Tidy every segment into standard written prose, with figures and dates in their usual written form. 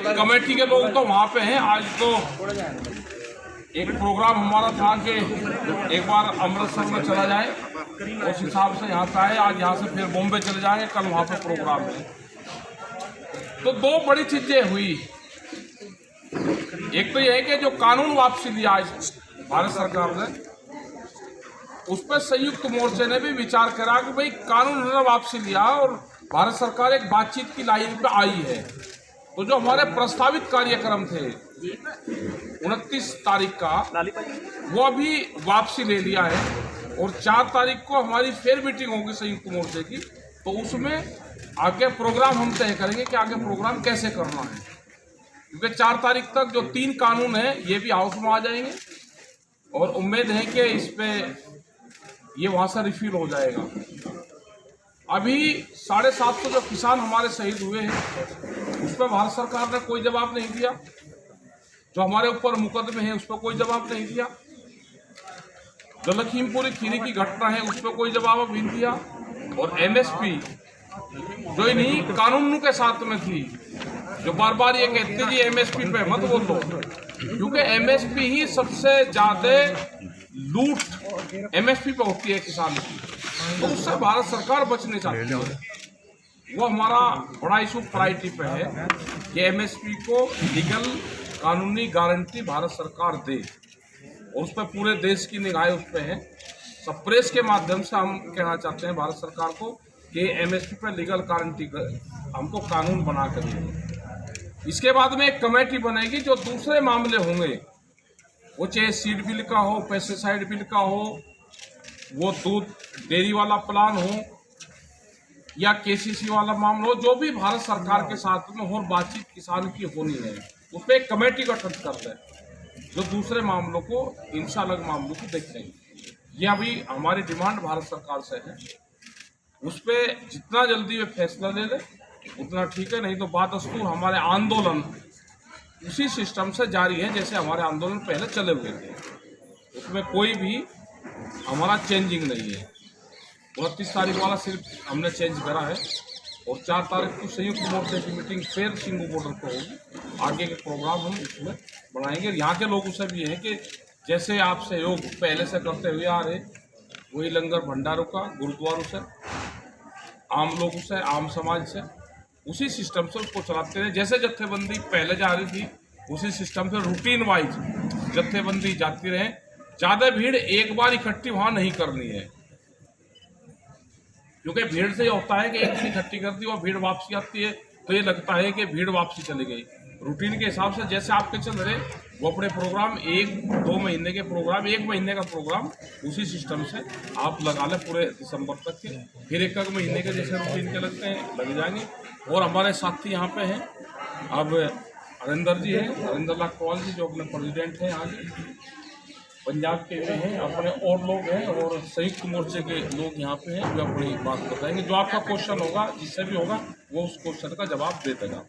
Committee के लोग तो वहाँ पे हैं। आज तो एक प्रोग्राम हमारा था कि एक बार अमृतसर में चला जाए, उस हिसाब से यहाँ पे आए। आज यहाँ से फिर बॉम्बे चले जाएंगे, कल वहाँ पे प्रोग्राम है। तो दो बड़ी चीजें हुई। एक तो यह है कि जो कानून वापसी लिया आज भारत सरकार ने, उस पर संयुक्त मोर्चे ने भी विचार करा कि भाई कानून ने वापसी लिया और भारत सरकार एक बातचीत की लाइन पे आई है। तो जो हमारे प्रस्तावित कार्यक्रम थे 29 तारीख का, वो अभी वापसी ले लिया है और 4 तारीख को हमारी फिर मीटिंग होगी संयुक्त मोर्चे की। तो उसमें आगे प्रोग्राम हम तय करेंगे कि आगे प्रोग्राम कैसे करना है, क्योंकि 4 तारीख तक जो 3 कानून हैं ये भी हाउस में आ जाएंगे और उम्मीद है कि इस पे ये वहाँ से रिफिल हो जाएगा। अभी 750 जो किसान हमारे शहीद हुए हैं, उस पर भारत सरकार ने कोई जवाब नहीं दिया। जो हमारे ऊपर मुकदमे हैं उस पर कोई जवाब नहीं दिया। जो लखीमपुर खीरी की घटना है उस पर कोई जवाब अभी नहीं दिया। और एमएसपी जो इन्हीं कानूनों के साथ में थी, जो बार बार ये कहते जी एमएसपी पे मत बोलो, क्योंकि एमएसपी ही सबसे ज्यादा लूट एमएसपी पे होती है किसान की, तो उससे भारत सरकार बचने चाहती है। वो हमारा बड़ा इशू प्रायोरिटी पे है कि एमएसपी को लीगल कानूनी गारंटी भारत सरकार दे, और उस पर पूरे देश की निगाहें उस पर है। सब प्रेस के माध्यम से हम कहना चाहते हैं भारत सरकार को कि एमएसपी पर लीगल गारंटी हमको कानून बना कर देंगे। इसके बाद में एक कमेटी बनेगी जो दूसरे मामले होंगे, वो चाहे सीड बिल का हो, पेस्टिसाइड बिल का हो, वो दूध डेयरी वाला प्लान हो या केसीसी वाला मामला हो, जो भी भारत सरकार के साथ में और बातचीत किसान की होनी है, उस पर एक कमेटी गठन करते हैं जो दूसरे मामलों को, इनसे अलग मामलों को देखेंगे। ये अभी हमारी डिमांड भारत सरकार से है। उस पर जितना जल्दी वे फैसला ले ले उतना ठीक है, नहीं तो बादस्तूर हमारे आंदोलन उसी सिस्टम से जारी है जैसे हमारे आंदोलन पहले चले हुए थे। उसमें कोई भी हमारा चेंजिंग नहीं है। 29 तारीख वाला सिर्फ हमने चेंज करा है और 4 तारीख को संयुक्त मोर्चे की मीटिंग फिर सिंगू बॉर्डर पर होगी। आगे के प्रोग्राम हम उसमें बनाएंगे। यहाँ के लोगों से भी है कि जैसे आप सहयोग पहले से करते हुए आ रहे, वही लंगर भंडारों का, गुरुद्वारों से, आम लोगों से, आम समाज से, उसी सिस्टम से उसको चलाते रहे। जैसे जत्थेबंदी पहले जा रही थी उसी सिस्टम से रूटीन वाइज जत्थेबंदी जाती रहे। ज़्यादा भीड़ एक बार इकट्ठी वहाँ नहीं करनी है, क्योंकि भीड़ से ये होता है कि एक दिन इकट्ठी करती है और भीड़ वापसी आती है तो ये लगता है कि भीड़ वापसी चली गई। रूटीन के हिसाब से जैसे आपके चल रहे वो अपने प्रोग्राम 1-2 महीने के प्रोग्राम, 1 महीने का प्रोग्राम उसी सिस्टम से आप लगा लें पूरे दिसंबर तक के। फिर 1 महीने के जैसे रूटीन के लगते हैं लग जाएंगे। और हमारे साथी यहाँ पे हैं, अब हरिंदर जी हैं, हरिंदर लाल कौल जी जो अपने प्रेसिडेंट हैं यहाँ के पंजाब के हैं, अपने और लोग हैं और संयुक्त मोर्चे के लोग यहाँ पे हैं जो अपनी बात बताएंगे। जो आपका क्वेश्चन होगा, जिससे भी होगा, वो उस क्वेश्चन का जवाब दे देगा।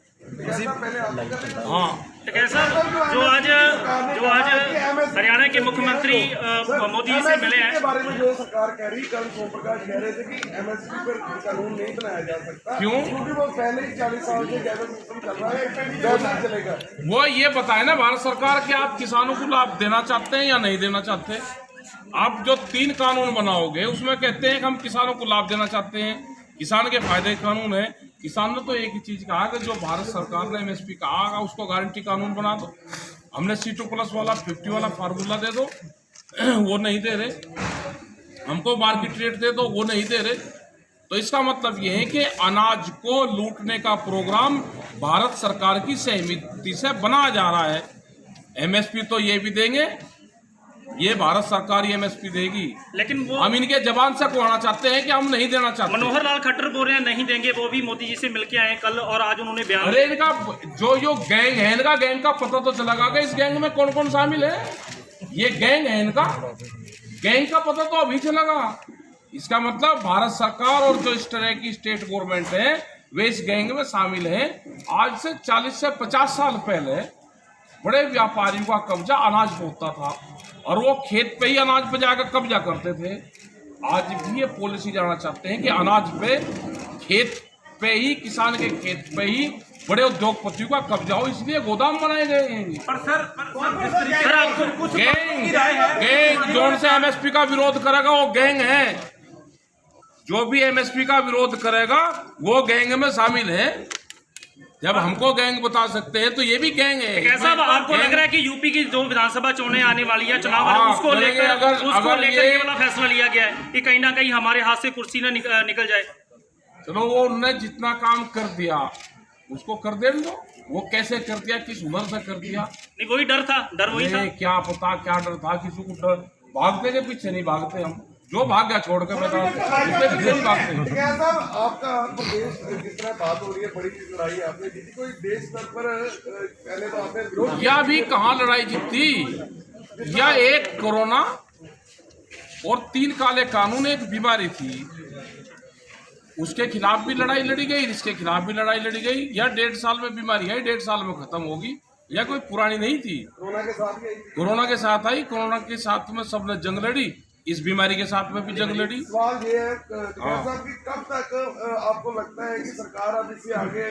हाँ, कैसा जो आज हरियाणा के मुख्यमंत्री मोदी से मिले हैं, बारे में जो सरकार कह रही, कल सोमप्रकाश कह रहे थे कि एमएसपी पर कानून नहीं बनाया जा सकता। क्यों? क्योंकि वो पहले ही 40 साल से गैर सिस्टम चल रहा है, वैसा चलेगा। वो ये बताए ना भारत सरकार कि आप किसानों को लाभ देना चाहते हैं या नहीं देना चाहते। आप जो 3 कानून बनाओगे उसमें कहते हैं कि हम किसानों को लाभ देना चाहते हैं, किसान के फायदे कानून है। किसान ने तो एक ही चीज कहा कि जो भारत सरकार ने एमएसपी कहा उसको गारंटी कानून बना दो। हमने C2+ वाला 50 वाला फार्मूला दे दो, वो नहीं दे रहे। हमको मार्केट रेट दे दो, वो नहीं दे रहे। तो इसका मतलब ये है कि अनाज को लूटने का प्रोग्राम भारत सरकार की सहमति से बनाया जा रहा है। एमएसपी तो ये भी देंगे, ये भारत सरकार ही एमएसपी देगी, लेकिन वो हम इनके जबान से कहना चाहते हैं कि हम नहीं देना चाहते। मनोहर लाल खट्टर बोल रहे हैं नहीं देंगे, वो भी मोदी जी से मिलके आए कल और आज उन्होंने बयान। अरे इनका जो गैंग है, इनका गैंग का पता तो चला गया इस गैंग में कौन कौन शामिल है। ये गैंग है, इनका गैंग का पता तो अभी चलेगा। इसका मतलब भारत सरकार और जो इस तरह की स्टेट गवर्नमेंट है वे इस गैंग में शामिल है। आज से 40 से 50 साल पहले बड़े व्यापारियों का कब्जा अनाज पे होता था और वो खेत पे ही अनाज पे जाकर कब्जा करते थे। आज भी ये पॉलिसी जाना चाहते हैं कि अनाज पे खेत पे ही, किसान के खेत पे ही बड़े उद्योगपतियों का कब्जा हो, इसलिए गोदाम बनाए गए हैं। पर सर आपको कुछ गैंग जोन से एमएसपी का विरोध करेगा वो गैंग है। जो भी एमएसपी का विरोध करेगा वो गैंग में शामिल है। जब हमको गैंग बता सकते हैं तो ये भी गैंग है। कैसा आपको लग रहा है कि यूपी की जो विधानसभा चुनाव आने वाली है, चुनाव वाले, उसको लेकर ये वाला फैसला लिया गया है कि कहीं ना कहीं हमारे हाथ से कुर्सी ना निकल जाए? चलो, वो उन्होंने जितना काम कर दिया उसको कर दे दो। वो कैसे कर दिया, किस उम्र से कर दिया, नहीं वही डर था, डर वही था। क्या पता क्या डर था, किसी को डर। भागते के पीछे नहीं भागते हम, जो भाग गया छोड़ के बता, उसके पीछे नहीं भागते। क्या साहब आपका देश जिस तरह बात हो रही है, बड़ी चीज लड़ाई आपने जीती, कोई देश स्तर पर पहले तो आपने विरोध या भी कहाँ लड़ाई जीती, या एक कोरोना और 3 काले कानून एक बीमारी थी, उसके खिलाफ भी लड़ाई लड़ी गई, इसके खिलाफ भी लड़ाई लड़ी गई। या 1.5 साल में बीमारी आई, 1.5 साल में खत्म होगी, या कोई पुरानी नहीं थी। कोरोना के साथ ही कोरोना के साथ आई, कोरोना के साथ में सबने जंग लड़ी, इस बीमारी के साथ में भी जंग लड़ी। सवाल ये है साहब कि कब तक आपको लगता है कि सरकार अब इससे आगे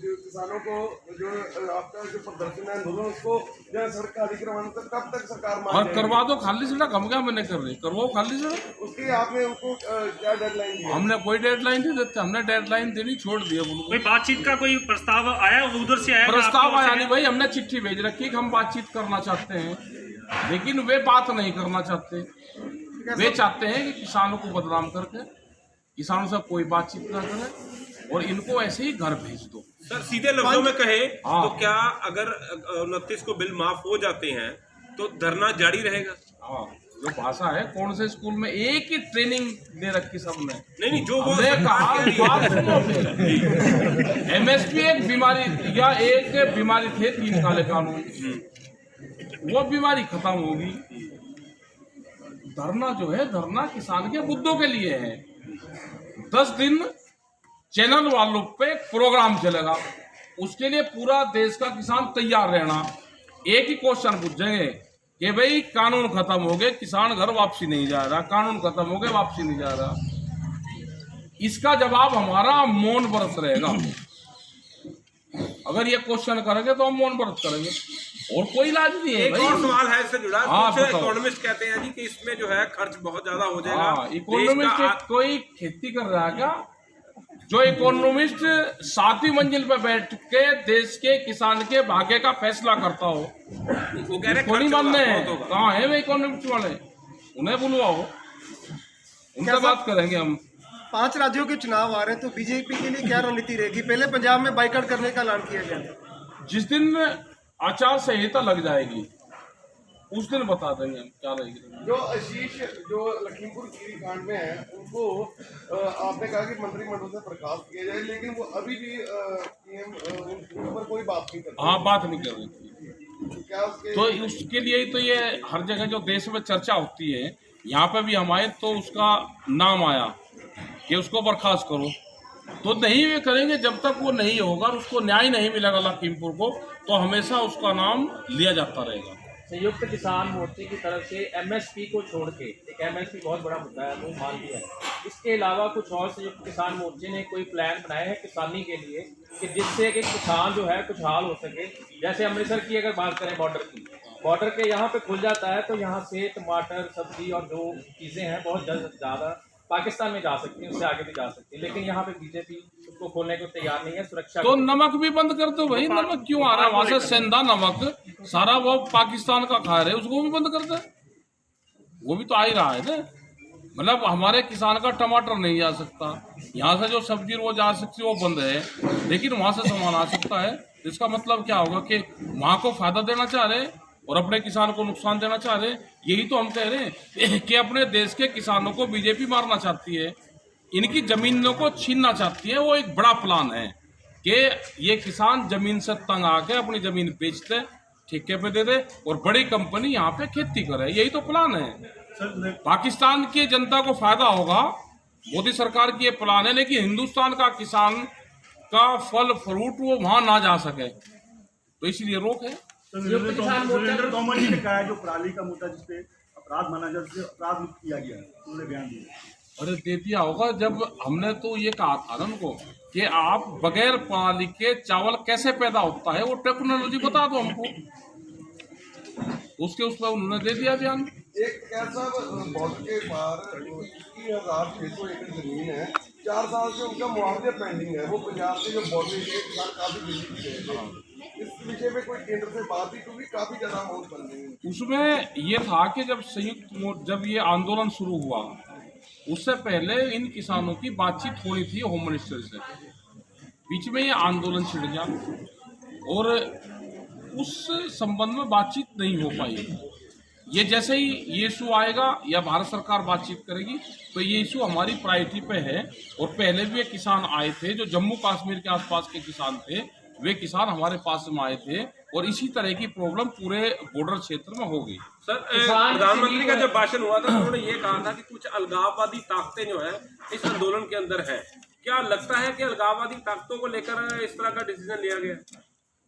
जो किसानों को जो आपका जो प्रदर्शन है आंदोलन, उसको जो सड़क खाली करवाने तक कब तक सरकार मान और जाएगी? करवा दो खाली सड़क, हम क्या मैंने कर रही, करवाओ खाली सड़क। उसकी आपने उनको क्या डेडलाइन दी है? हमने कोई डेडलाइन नहीं देते, हमने डेडलाइन देनी छोड़ दी है। कोई बातचीत का कोई प्रस्ताव आया उधर से? आया प्रस्ताव आया नहीं भाई, हमने चिट्ठी भेज रखी कि हम बातचीत करना चाहते हैं, लेकिन वे बात नहीं करना चाहते। वे चाहते हैं कि किसानों को बदनाम करके किसानों से कोई बातचीत ना करें और इनको ऐसे ही घर भेज दो। सर सीधे लफ्जों में कहे हाँ। तो क्या अगर 29 को बिल माफ हो जाते हैं तो धरना जारी रहेगा? हाँ, जो भाषा है, कौन से स्कूल में एक ही ट्रेनिंग दे रखी सबने? नहीं जो वो हमने कहा बात सुनो फिर। एमएसपी एक बीमारी या एक बीमारी थे 3 काले कानून, वो बीमारी खत्म होगी। धरना जो है, धरना किसान के मुद्दों के लिए है। 10 दिन चैनल वालों पे प्रोग्राम चलेगा, उसके लिए पूरा देश का किसान तैयार रहना। एक ही क्वेश्चन पूछेंगे कि भाई कानून खत्म हो गए, किसान घर वापसी नहीं जा रहा, कानून खत्म हो गए वापसी नहीं जा रहा। इसका जवाब हमारा मौन व्रत रहेगा। अगर ये क्वेश्चन करेंगे तो हम मौन व्रत करेंगे, और कोई इलाज नहीं है। एक और सवाल है इससे जुड़ा। हाँ, कुछ इकोनॉमिस्ट कहते हैं जी कि इसमें जो है खर्च बहुत ज्यादा हो जाएगा। हाँ, इकोनॉमिस्ट कोई खेती कर रहा है क्या? जो इकोनॉमिस्ट 7वीं मंजिल पे बैठ के देश के किसान के भाग्य का फैसला करता हो, वो कह रहे कोई नहीं खर्च मानने बहुत हैं। होगा। कहाँ है वे इकोनॉमिस्ट वाले? उन्हें बुलवाओ, उनसे बात करेंगे हम। 5 राज्यों के चुनाव आ रहे हैं, तो बीजेपी के लिए क्या रणनीति रहेगी? पहले पंजाब में बाइकआउट करने का ऐलान किया गया था। जिस दिन आचार संहिता लग जाएगी उस दिन बता देंगे हम क्या रहेगी। जो आशीष जो लखीमपुर खीरी कांड में है, उनको आपने कहा कि मंत्रिमंडल से बर्खास्त किया जाए, लेकिन वो अभी भी पीएम उन पर कोई बात नहीं करते। हाँ, बात नहीं कर रही थी। क्या उसके तो उसके लिए ही तो ये हर जगह जो देश में चर्चा होती है, यहाँ पे भी हम आए तो उसका नाम आया कि उसको बर्खास्त करो। तो नहीं वे करेंगे जब तक वो नहीं होगा, उसको न्याय नहीं मिलेगा लखीमपुर को, तो हमेशा उसका नाम लिया जाता रहेगा। संयुक्त किसान मोर्चे की तरफ से एमएसपी को छोड़ के, एक एमएसपी बहुत बड़ा मुद्दा है, वो मान लिया है, इसके अलावा कुछ और संयुक्त किसान मोर्चे ने कोई प्लान बनाया है किसानी के लिए कि जिससे कि किसान जो है कुछ हाल हो सके? जैसे अमृतसर की अगर बात करें, बॉर्डर की, बॉर्डर के यहाँ पे खुल जाता है तो यहाँ से टमाटर, सब्जी और जो चीज़ें हैं बहुत ज़्यादा पाकिस्तान में जा सकती हैं, उससे आगे भी जा सकती है, लेकिन यहाँ पे बीजेपी उसको खोलने को तैयार नहीं है। सुरक्षा तो नमक भी बंद कर दो भाई, नमक क्यों आ रहा है वहां से? सेंधा नमक सारा वो पाकिस्तान का खा रहे, उसको भी बंद कर दे, वो भी तो आ ही रहा है ना। मतलब हमारे किसान का टमाटर नहीं जा सकता, यहाँ से जो सब्जी वो जा सकती है वो बंद है, लेकिन वहां से सामान आ सकता है। इसका मतलब क्या होगा कि वहां को फायदा देना चाह रहे और अपने किसान को नुकसान देना चाह रहे। यही तो हम कह रहे हैं कि अपने देश के किसानों को बीजेपी मारना चाहती है, इनकी जमीनों को छीनना चाहती है। वो एक बड़ा प्लान है कि ये किसान जमीन से तंग आके अपनी जमीन बेचते, ठेके पे दे दे और बड़ी कंपनी यहाँ पे खेती करे, यही तो प्लान है। पाकिस्तान की जनता को फायदा होगा, मोदी सरकार की ये प्लान है, लेकिन हिंदुस्तान का किसान का फल फ्रूट वो वहां ना जा सके, तो इसलिए रोक है। सुरेंद्र तोमर जी ने कहा है जो पराली का मुद्दा जिसपे अपराध माना जाए, जिसपे अपराध मुक्त किया गया है, उन्होंने बयान दिया। अरे दे दिया होगा, जब हमने तो ये कहा था ना उनको कि आप बगैर प्रणाली के चावल कैसे पैदा होता है, वो टेक्नोलॉजी बता दो हमको। उसके उस पर उन्होंने दे दिया बयान। एक कैसा बॉर्डर के पार 21,600 एकड़ जमीन है, 4 साल से उनका मुआवजा पेंडिंग है। वो पंजाब के जो बॉर्डर के किसान काफी बिजली गए थे, इस विषय में कोई केंद्र से बात हुई, क्योंकि काफी ज्यादा अमाउंट बन रही है। उसमें ये था कि जब ये आंदोलन शुरू हुआ, उससे पहले इन किसानों की बातचीत होनी थी होम मिनिस्टर से। बीच में ये आंदोलन छिड़ गया और उस संबंध में बातचीत नहीं हो पाई। ये जैसे ही ये इशू आएगा या भारत सरकार बातचीत करेगी, तो ये इशू हमारी प्रायोरिटी पे है। और पहले भी ये किसान आए थे जो जम्मू कश्मीर के आसपास के किसान थे, वे किसान हमारे पास में आए थे और इसी तरह की प्रॉब्लम पूरे बॉर्डर क्षेत्र में हो गई। सर, प्रधानमंत्री का जब भाषण हुआ था तो उन्होंने ये कहा था कि कुछ अलगाववादी ताकतें जो है इस आंदोलन के अंदर है। क्या लगता है कि अलगाववादी ताकतों को लेकर इस तरह का डिसीजन लिया गया?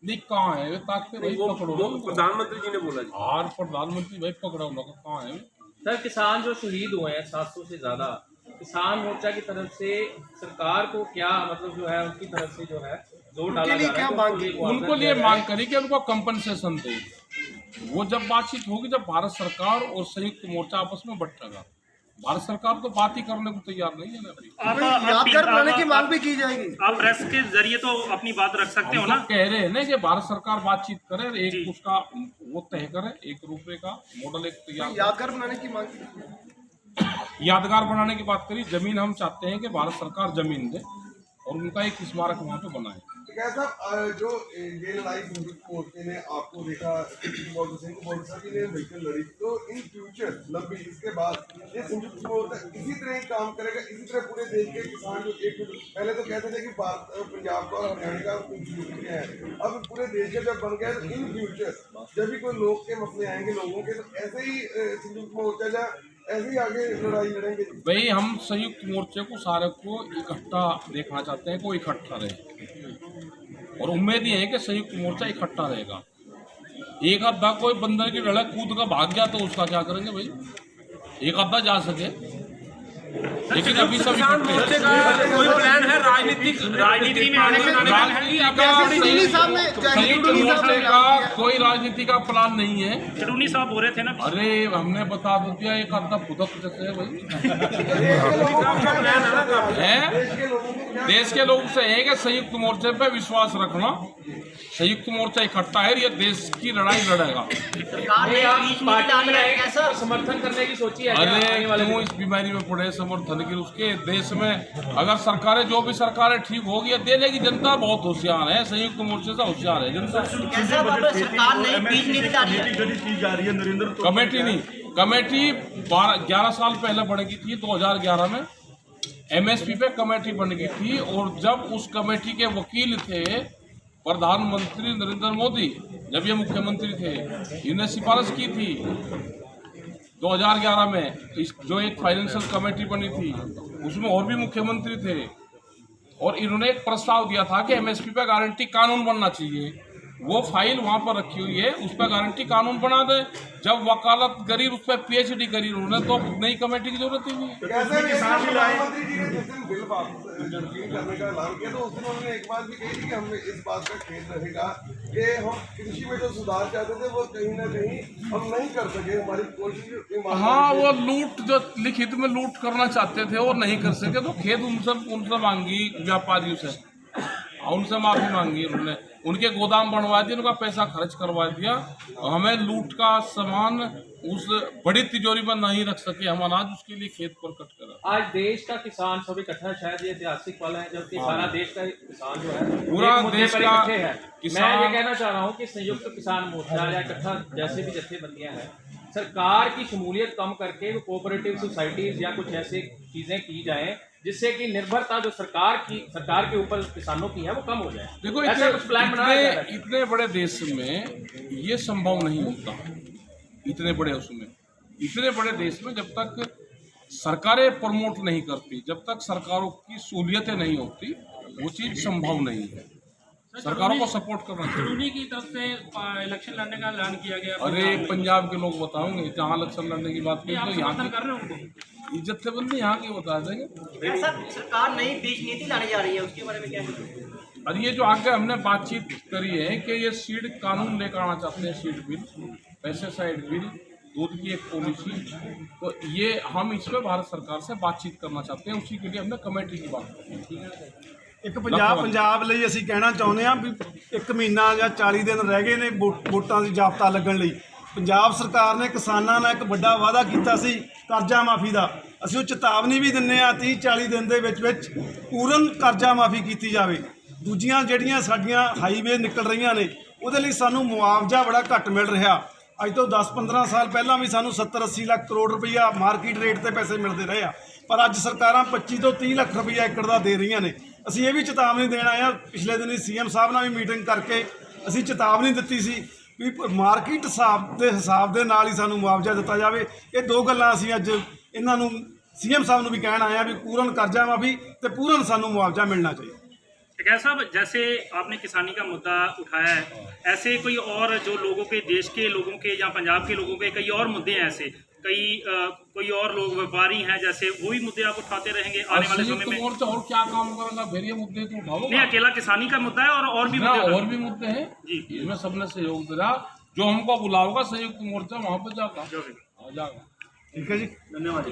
नहीं, कहाँ है वे ताकते? भाई पकड़ो, वो प्रधानमंत्री जी ने बोला जी। और प्रधानमंत्री भाई पकड़ो लोग, कहाँ है? सर, किसान जो शहीद हुए हैं 700 से ज्यादा, किसान मोर्चा की तरफ से सरकार को क्या मतलब जो है उनकी तरफ से जो है जोर डाला जा रहा है? उनको लिए मांग करी कि उनको कंपनसेशन दे। वो जब बातचीत होगी, जब भारत सरकार और संयुक्त मोर्चा आपस में बैठेगा। भारत सरकार तो बात ही करने को तैयार नहीं है ना। यादगार बनाने की मांग भी की जाएगी। आप प्रेस के जरिए तो अपनी बात रख सकते हो ना। कह रहे हैं ना कि भारत सरकार बातचीत करे, एक उसका वो तय करे, एक रुपए का मॉडल एक तैयार। यादगार बनाने की मांग की। यादगार बनाने की बात करी। जमीन हम चाहते हैं कि भारत सरकार जमीन दे और उनका एक स्मारक वहाँ पे बनाए। कैसा जो ये लड़ाई संयुक्त मोर्चे ने आपको देखा, मोर्चा की ने मिलकर लड़ी, तो इन फ्यूचर लंबी इसके बाद ये संयुक्त मोर्चा इसी तरह ही काम करेगा, इसी तरह पूरे देश के किसान जो एक पहले तो कहते थे कि पंजाब का और हरियाणा का कुछ है, अब पूरे देश का जब बन गया, तो इन फ्यूचर जब भी कोई लोग के मसले आएंगे लोगों के, तो ऐसे ही संयुक्त मोर्चा या ऐसे ही आगे लड़ाई लड़ेंगे? भाई हम संयुक्त मोर्चे को सारे को इकट्ठा देखना चाहते हैं, कोई इकट्ठा रहे और उम्मीद ये है कि संयुक्त मोर्चा इकट्ठा रहेगा। एक आधा कोई बंदर की लड़ाई कूद का भाग गया तो उसका क्या करेंगे भाई? एक आधा जा सके, लेकिन अभी सब मोर्चे का कोई प्लान है राजनीति में आने का? कोई राजनीति का प्लान नहीं है। चडूनी साहब बोल रहे थे ना। अरे हमने बता दो क्या, एक आधा फुदक जैसे है भाई। देश के लोगों से है कि संयुक्त मोर्चे पे विश्वास रखना, संयुक्त मोर्चा इकट्ठा है, ये देश की लड़ाई लड़ेगा। समर्थन करने की सोची है? अरे क्यों इस बीमारी में पड़े समर्थन की? उसके देश में अगर सरकारें जो भी सरकारें ठीक होगी दे लेगी। जनता बहुत होशियार है, संयुक्त मोर्चे से होशियार है जनता। कमेटी नहीं, कमेटी 11 साल पहले बनेगी थी। 2011 में MSP पे कमेटी बन गई थी और जब उस कमेटी के वकील थे प्रधानमंत्री नरेंद्र मोदी, जब ये मुख्यमंत्री थे, इन्हें सिफारिश की थी 2011 में। जो एक फाइनेंशियल कमेटी बनी थी उसमें और भी मुख्यमंत्री थे और इन्होंने एक प्रस्ताव दिया था कि MSP पे गारंटी कानून बनना चाहिए। वो फाइल वहाँ पर रखी हुई है, उस पर गारंटी कानून बना दे। जब वकालत करी, उस पर PhD करी उन्होंने, तो नई कमेटी की जरूरत ही नहीं है। प्रधानमंत्री जी ने जिस दिन बिल करने का ऐलान किया, तो उस दिन उन्होंने एक बात भी कही थी कि हमें इस बात का खेद रहेगा कि हम कृषि में जो सुधार चाहते थे वो कहीं ना कहीं हम नहीं कर सके। हमारी कोशिश, हाँ, वो लूट जो लिखित में लूट करना चाहते थे और नहीं कर सके, तो खेद उनसे मांगी व्यापारियों से, उनसे माफी मांगी उन्होंने। उनके गोदाम बनवा दिए, उनका पैसा खर्च करवा दिया। हमें लूट का सामान उस बड़ी तिजोरी में नहीं रख सके हम अनाज, उसके लिए खेत पर कट कर। आज देश का किसान सब इकट्ठा, शायद ये ऐतिहासिक पल है जबकि सारा देश का किसान जो है पूरा देश का है। मैं ये कहना चाह रहा हूँ कि संयुक्त किसान मोर्चा या इकट्ठा जैसे भी जत्थेबंदियां हैं, सरकार की शमूलियत कम करके कोऑपरेटिव सोसाइटीज या कुछ ऐसी चीजें की जाएं जिससे कि निर्भरता जो सरकार के ऊपर किसानों की है वो कम हो जाए। देखो, इतने बड़े देश में ये संभव नहीं होता। इतने बड़े देश में जब तक सरकारें प्रमोट नहीं करती, जब तक सरकारों की सहूलियतें नहीं होती, वो चीज़ संभव नहीं है। सरकारों को सपोर्ट करना चाहिए। उन्हीं की तरफ से इलेक्शन लड़ने का ऐलान किया गया। अरे पंजाब के लोग बताओगे, जहाँ इलेक्शन लड़ने की बात की तो यहाँ कर रहे हैं उनको की जत्थेबंदी यहाँ की बता देंगे। सरकार नई बीज नीति लाने जा रही है, उसके बारे में क्या है? और ये जो आगे हमने बातचीत करी है कि ये सीड कानून लेकर आना चाहते हैं, सीड बिल, पेस्टिसाइड बिल, दूध की एक पॉलिसी, तो ये हम इसमें भारत सरकार से बातचीत करना चाहते हैं। उसी के लिए हमने कमेटी की बात की है। ਇੱਕ ਪੰਜਾਬ ਲਈ ਅਸੀਂ ਕਹਿਣਾ ਚਾਹੁੰਦੇ ਹਾਂ ਵੀ 1 ਮਹੀਨਾ ਜਾਂ 40 ਦਿਨ ਰਹਿ ਗਏ ਨੇ ਵੋਟਾਂ ਦੀ ਜਾਬਤਾ ਲੱਗਣ ਲਈ। ਪੰਜਾਬ ਸਰਕਾਰ ਨੇ ਕਿਸਾਨਾਂ ਨਾਲ ਇੱਕ ਵੱਡਾ ਵਾਅਦਾ ਕੀਤਾ ਸੀ ਕਰਜ਼ਾ ਮਾਫੀ ਦਾ। ਅਸੀਂ ਉਹ ਚੇਤਾਵਨੀ ਵੀ ਦਿੰਦੇ ਹਾਂ 30-40 ਦਿਨ ਦੇ ਵਿੱਚ ਪੂਰਨ ਕਰਜ਼ਾ ਮਾਫੀ ਕੀਤੀ ਜਾਵੇ। ਦੂਜੀਆਂ ਜਿਹੜੀਆਂ ਸਾਡੀਆਂ ਹਾਈਵੇ ਨਿਕਲ ਰਹੀਆਂ ਨੇ ਉਹਦੇ ਲਈ ਸਾਨੂੰ ਮੁਆਵਜ਼ਾ ਬੜਾ ਘੱਟ ਮਿਲ ਰਿਹਾ। ਅੱਜ ਤੋਂ 10-15 ਸਾਲ ਪਹਿਲਾਂ ਵੀ ਸਾਨੂੰ 70-80 ਲੱਖ ਕਰੋੜ ਰੁਪਈਆ ਮਾਰਕੀਟ ਰੇਟ ਤੇ ਪੈਸੇ ਮਿਲਦੇ ਰਹੇ ਆ, ਪਰ ਅੱਜ ਸਰਕਾਰਾਂ 25 ਤੋਂ 30 ਲੱਖ ਰੁਪਈਆ ਏਕੜ ਦਾ ਦੇ ਰਹੀਆਂ ਨੇ। ਅਸੀਂ ਇਹ ਵੀ ਚੇਤਾਵਨੀ ਦੇਣ ਆਏ ਹਾਂ, ਪਿਛਲੇ ਦਿਨੀ ਸੀਐਮ ਸਾਹਿਬ ਨਾਲ ਵੀ ਮੀਟਿੰਗ ਕਰਕੇ ਅਸੀਂ ਚੇਤਾਵਨੀ ਦਿੱਤੀ ਸੀ ਵੀ ਮਾਰਕੀਟ ਹਿਸਾਬ ਦੇ ਨਾਲ ਹੀ ਸਾਨੂੰ ਮੁਆਵਜ਼ਾ ਦਿੱਤਾ ਜਾਵੇ। ਇਹ ਦੋ ਗੱਲਾਂ ਅਸੀਂ ਅੱਜ ਇਹਨਾਂ ਨੂੰ ਸੀਐਮ ਸਾਹਿਬ ਨੂੰ ਵੀ ਕਹਿਣ ਆਏ ਹਾਂ ਵੀ ਪੂਰਨ ਕਰਜ਼ਾ ਮਾਫੀ ਤੇ ਪੂਰਨ ਸਾਨੂੰ ਮੁਆਵਜ਼ਾ ਮਿਲਣਾ ਚਾਹੀਦਾ। टिकैत साहब, जैसे आपने किसानी का मुद्दा उठाया है, ऐसे कोई और जो लोगों के, देश के लोगों के या पंजाब के लोगों के कई और मुद्दे हैं, ऐसे कोई और लोग व्यापारी हैं, जैसे वो भी मुद्दे आप उठाते रहेंगे आने वाले समय में? मोर्चा और क्या काम करेगा, फिर ये मुद्दे तो उठाओ। नहीं, अकेला किसानी का मुद्दा है और भी मुद्दे हैं जी। इसमें सबने सहयोग दिया, जो हमको बुलाओगा संयुक्त मोर्चा वहाँ पर जाएगा। ठीक है जी, धन्यवाद।